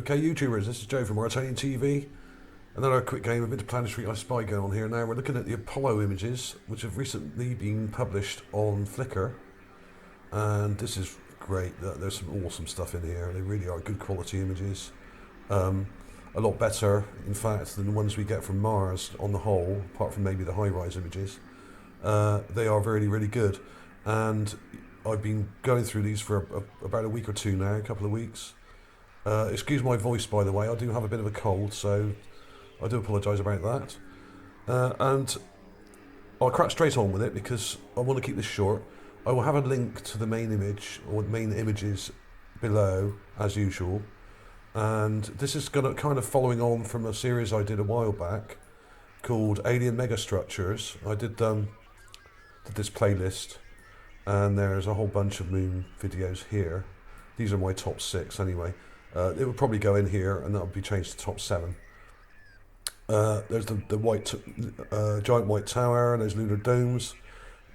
Okay, YouTubers, this is Joe from ArtAlienTV. Another quick game of interplanetary I Spy going on here. Now we're looking at the Apollo images, which have recently been published on Flickr. And this is great. There's some awesome stuff in here. They really are good quality images. A lot better, in fact, than the ones we get from Mars on the whole, apart from maybe the high-rise images. They are really, really good. And I've been going through these for about a week or two now, a couple of weeks. Excuse my voice, by the way. I do have a bit of a cold, so I do apologise about that. And I'll crack straight on with it because I want to keep this short. I will have a link to the main image or the main images below, as usual. And this is going to kind of following on from a series I did a while back called Alien Megastructures. I did this playlist, and there's a whole bunch of moon videos here. These are my top 6 anyway. It would probably go in here, and that would be changed to top 7. There's the white, giant white tower, and there's lunar domes.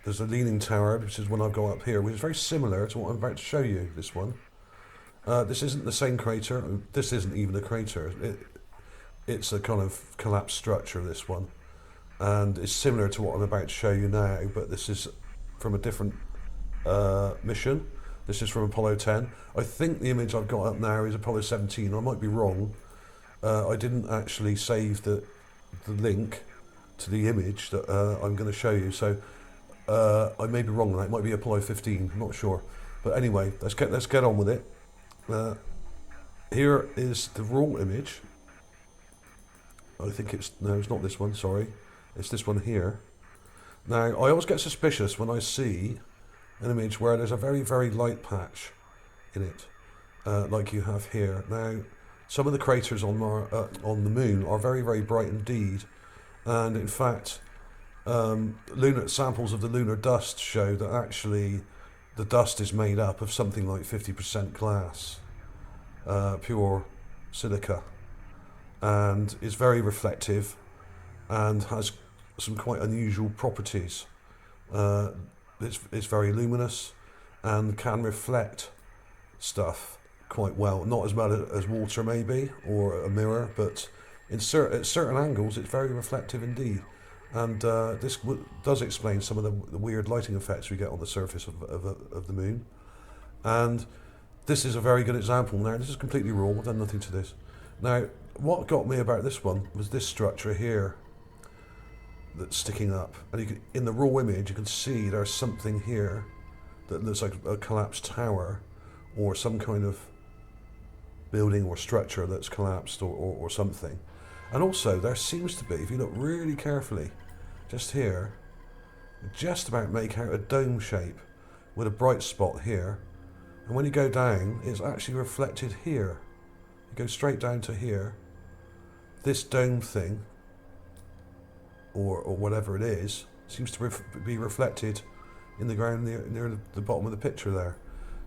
There's a leaning tower, which is one I've got up here, which is very similar to what I'm about to show you, this one. This isn't the same crater. This isn't even a crater. It's a kind of collapsed structure, this one. And it's similar to what I'm about to show you now, but this is from a different mission. This is from Apollo 10. I think the image I've got up now is Apollo 17. I might be wrong. I didn't actually save the link to the image that I'm going to show you, so I may be wrong on that. It might be Apollo 15. I'm not sure. But anyway, let's get on with it. Here is the raw image. I think it's not this one. Sorry, it's this one here. Now I always get suspicious when I see an image where there's a very, very light patch in it, like you have here. Now, some of the craters on the moon are very, very bright indeed, and in fact, lunar samples of the lunar dust show that actually the dust is made up of something like 50% glass, pure silica, and is very reflective and has some quite unusual properties. It's very luminous and can reflect stuff quite well. Not as well as water maybe, or a mirror, but at certain angles it's very reflective indeed. And this does explain some of the weird lighting effects we get on the surface of the moon. And this is a very good example. Now this is completely raw, I've done nothing to this. Now what got me about this one was this structure here that's sticking up, and in the raw image you can see there's something here that looks like a collapsed tower or some kind of building or structure that's collapsed or something. And also there seems to be, if you look really carefully, just here, just about make out a dome shape with a bright spot here, and when you go down it's actually reflected here. You go straight down to here, this dome thing or whatever it is seems to be reflected in the ground near the bottom of the picture there.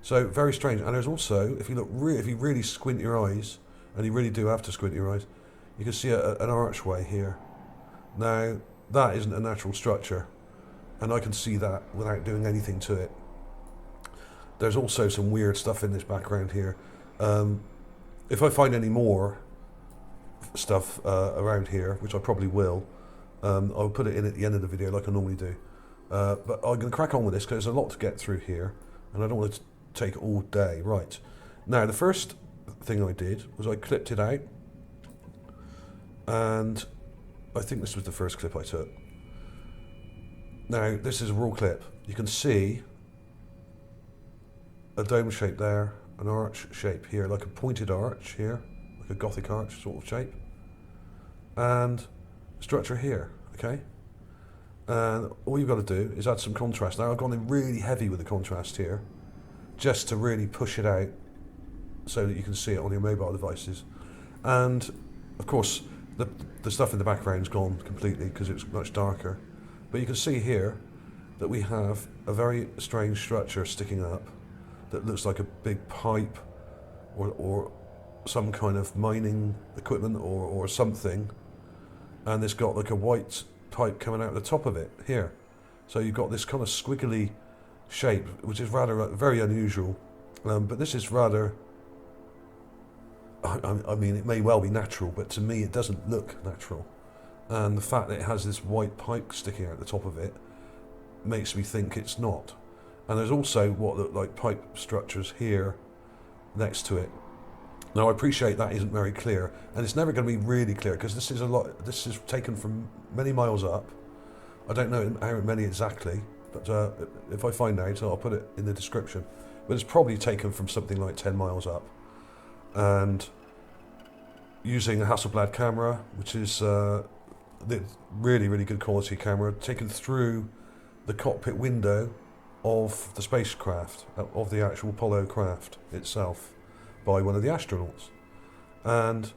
So very strange. And there's also, if you really squint your eyes, and you really do have to squint your eyes, you can see an archway here. Now that isn't a natural structure, and I can see that without doing anything to it. There's also some weird stuff in this background here. If I find any more stuff around here, which I probably will, I'll put it in at the end of the video like I normally do. But I'm going to crack on with this because there's a lot to get through here, and I don't want to take all day. Right. Now, the first thing I did was I clipped it out, and I think this was the first clip I took. Now, this is a raw clip. You can see a dome shape there, an arch shape here, like a pointed arch here, like a Gothic arch sort of shape, and structure here, okay? And all you've got to do is add some contrast. Now I've gone in really heavy with the contrast here, just to really push it out so that you can see it on your mobile devices. And of course the stuff in the background's gone completely because it's much darker. But you can see here that we have a very strange structure sticking up that looks like a big pipe or some kind of mining equipment or something. And it's got like a white pipe coming out the top of it here. So you've got this kind of squiggly shape, which is rather very unusual. But this is rather I mean, it may well be natural, but to me it doesn't look natural. And the fact that it has this white pipe sticking out the top of it makes me think it's not. And there's also what look like pipe structures here next to it. Now I appreciate that isn't very clear, and it's never going to be really clear because this is taken from many miles up. I don't know how many exactly, but if I find out, I'll put it in the description. But it's probably taken from something like 10 miles up, and using a Hasselblad camera, which is the really, really good quality camera, taken through the cockpit window of the spacecraft, of the actual Apollo craft itself, by one of the astronauts. And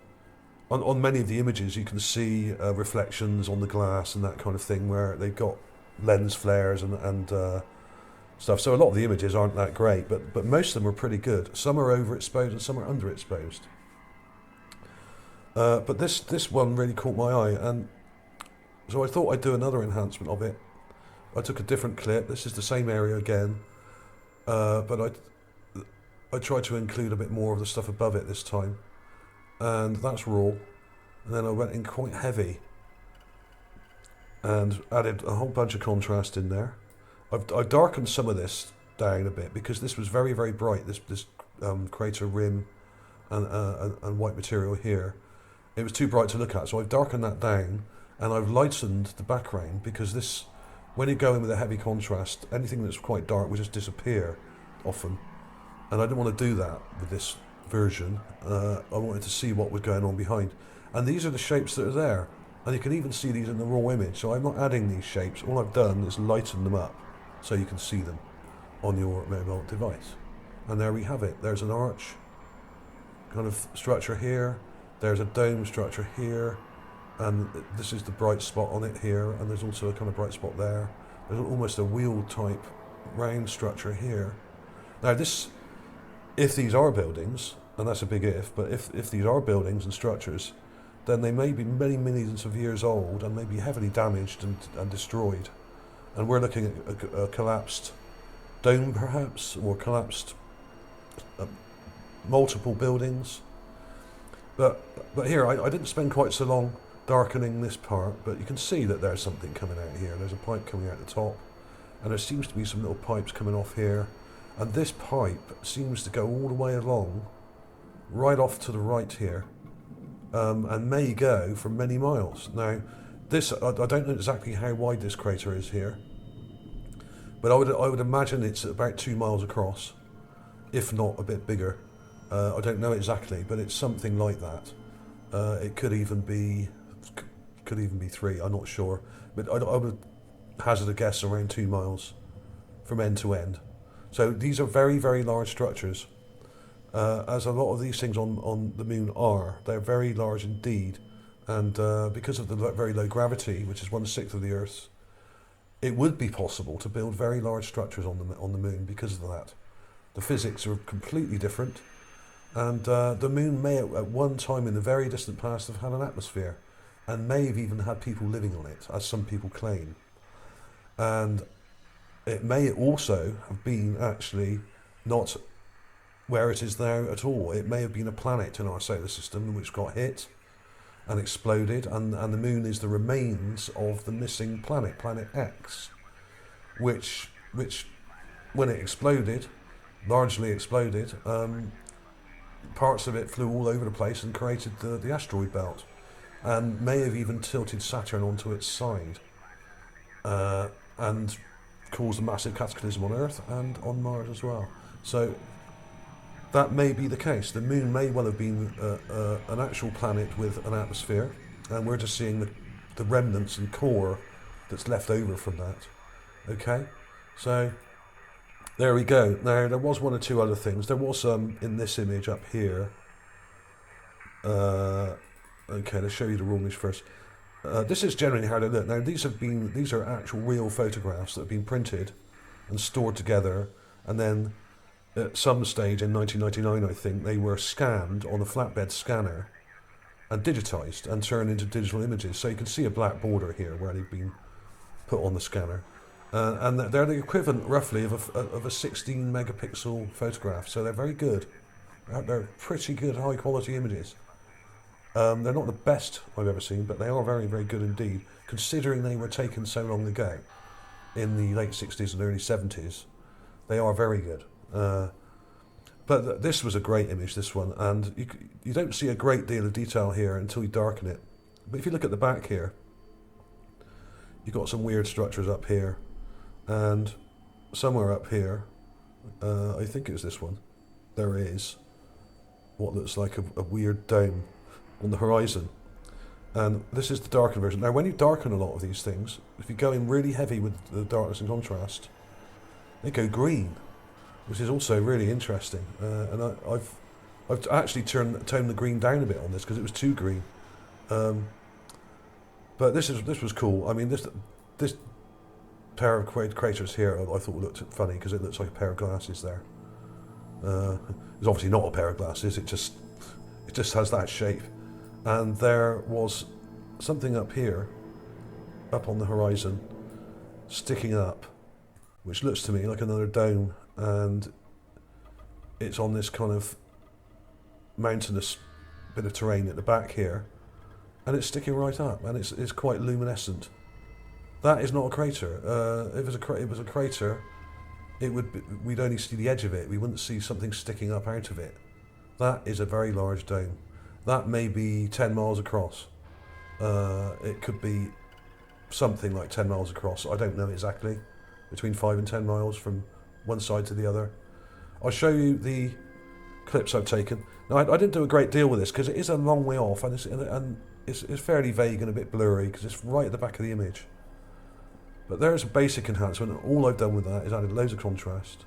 on many of the images you can see reflections on the glass and that kind of thing, where they've got lens flares and stuff. So a lot of the images aren't that great, but most of them are pretty good. Some are overexposed and some are underexposed. But this one really caught my eye, and so I thought I'd do another enhancement of it. I took a different clip. This is the same area again, but I tried to include a bit more of the stuff above it this time, and that's raw. And then I went in quite heavy and added a whole bunch of contrast in there. I've darkened some of this down a bit because this was very, very bright, this crater rim and white material here. It was too bright to look at, so I've darkened that down, and I've lightened the background because this, when you go in with a heavy contrast, anything that's quite dark will just disappear often. And I didn't want to do that with this version. I wanted to see what was going on behind. And these are the shapes that are there. And you can even see these in the raw image. So I'm not adding these shapes. All I've done is lighten them up so you can see them on your mobile device. And there we have it. There's an arch kind of structure here. There's a dome structure here. And this is the bright spot on it here. And there's also a kind of bright spot there. There's almost a wheel type round structure here. Now this, if these are buildings, and that's a big if, but if these are buildings and structures, then they may be many millions of years old and may be heavily damaged and destroyed. And we're looking at a collapsed dome perhaps, or collapsed multiple buildings. But here, I didn't spend quite so long darkening this part, but you can see that there's something coming out here. There's a pipe coming out the top, and there seems to be some little pipes coming off here. And this pipe seems to go all the way along, right off to the right here, and may go for many miles. Now, this I don't know exactly how wide this crater is here, but I would imagine it's about 2 miles across, if not a bit bigger. I don't know exactly, but it's something like that. It could even be 3. I'm not sure, but I would hazard a guess around 2 miles from end to end. So these are very, very large structures, as a lot of these things on the moon are. They're very large indeed, and because of the very low gravity, which is 1/6 of the Earth's, it would be possible to build very large structures on the moon because of that. The physics are completely different, and the moon may at one time in the very distant past have had an atmosphere, and may have even had people living on it, as some people claim. And it may also have been actually not where it is now at all. It may have been a planet in our solar system which got hit and exploded, and the moon is the remains of the missing planet, Planet X, which when it exploded, largely exploded, parts of it flew all over the place and created the asteroid belt, and may have even tilted Saturn onto its side, and caused a massive cataclysm on Earth and on Mars as well. So that may be the case. The moon may well have been an actual planet with an atmosphere, and we're just seeing the remnants and core that's left over from that. Okay, so there we go. Now there was 1 or 2 other things. There was some in this image up here. Okay, let's show you the raw image first. This is generally how they look. Now these are actual real photographs that have been printed and stored together, and then at some stage in 1999, I think, they were scanned on a flatbed scanner and digitized and turned into digital images. So you can see a black border here where they've been put on the scanner, and they're the equivalent roughly of a 16 megapixel photograph. So they're very good, They're pretty good, high quality images. They're not the best I've ever seen, but they are very, very good indeed, considering they were taken so long ago, in the late 60s and early 70s. They are very good. But this was a great image, this one, and you don't see a great deal of detail here until you darken it. But if you look at the back here, you've got some weird structures up here, and somewhere up here, I think it's this one, there is what looks like a weird dome on the horizon. And this is the darkened version. Now when you darken a lot of these things, if you go in really heavy with the darkness and contrast, they go green, which is also really interesting. And I've actually toned the green down a bit on this because it was too green. But this was cool. I mean, this pair of craters here I thought looked funny because it looks like a pair of glasses there. It's obviously not a pair of glasses. It just has that shape. And there was something up here, up on the horizon, sticking up, which looks to me like another dome, and it's on this kind of mountainous bit of terrain at the back here, and it's sticking right up, and it's quite luminescent. That is not a crater. If it was a crater, we'd only see the edge of it. We wouldn't see something sticking up out of it. That is a very large dome. That may be 10 miles across. It could be something like 10 miles across. I don't know exactly. Between 5 and 10 miles from one side to the other. I'll show you the clips I've taken. Now, I didn't do a great deal with this because it is a long way off, and it's fairly vague and a bit blurry because it's right at the back of the image. But there's a basic enhancement, and all I've done with that is added loads of contrast,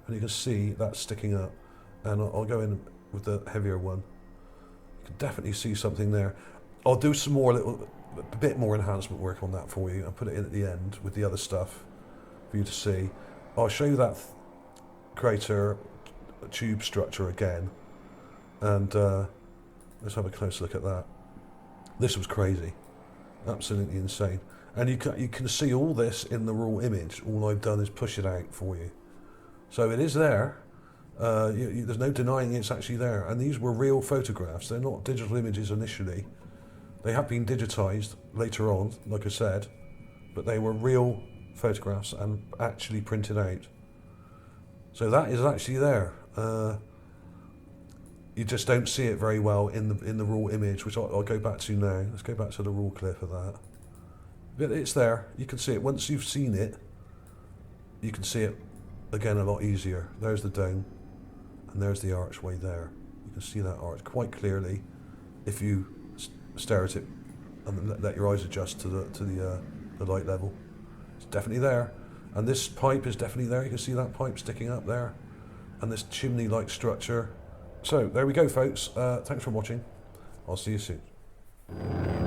and you can see that's sticking up. And I'll go in with the heavier one. You can definitely see something there. I'll do some more, a bit more enhancement work on that for you and put it in at the end with the other stuff for you to see. I'll show you that crater tube structure again, and let's have a close look at that. This was crazy, absolutely insane. And you can see all this in the raw image. All I've done is push it out for you. So it is there. There's no denying it's actually there. And these were real photographs. They're not digital images initially. They have been digitized later on, like I said, but they were real photographs and actually printed out. So that is actually there. You just don't see it very well in the raw image, which I'll go back to now. Let's go back to the raw clip of that. But it's there. You can see it. Once you've seen it, you can see it again a lot easier. There's the dome, and there's the archway there. You can see that arch quite clearly if you stare at it and let your eyes adjust to the light level. It's definitely there. And this pipe is definitely there. You can see that pipe sticking up there, and this chimney-like structure. So there we go, folks. Thanks for watching. I'll see you soon.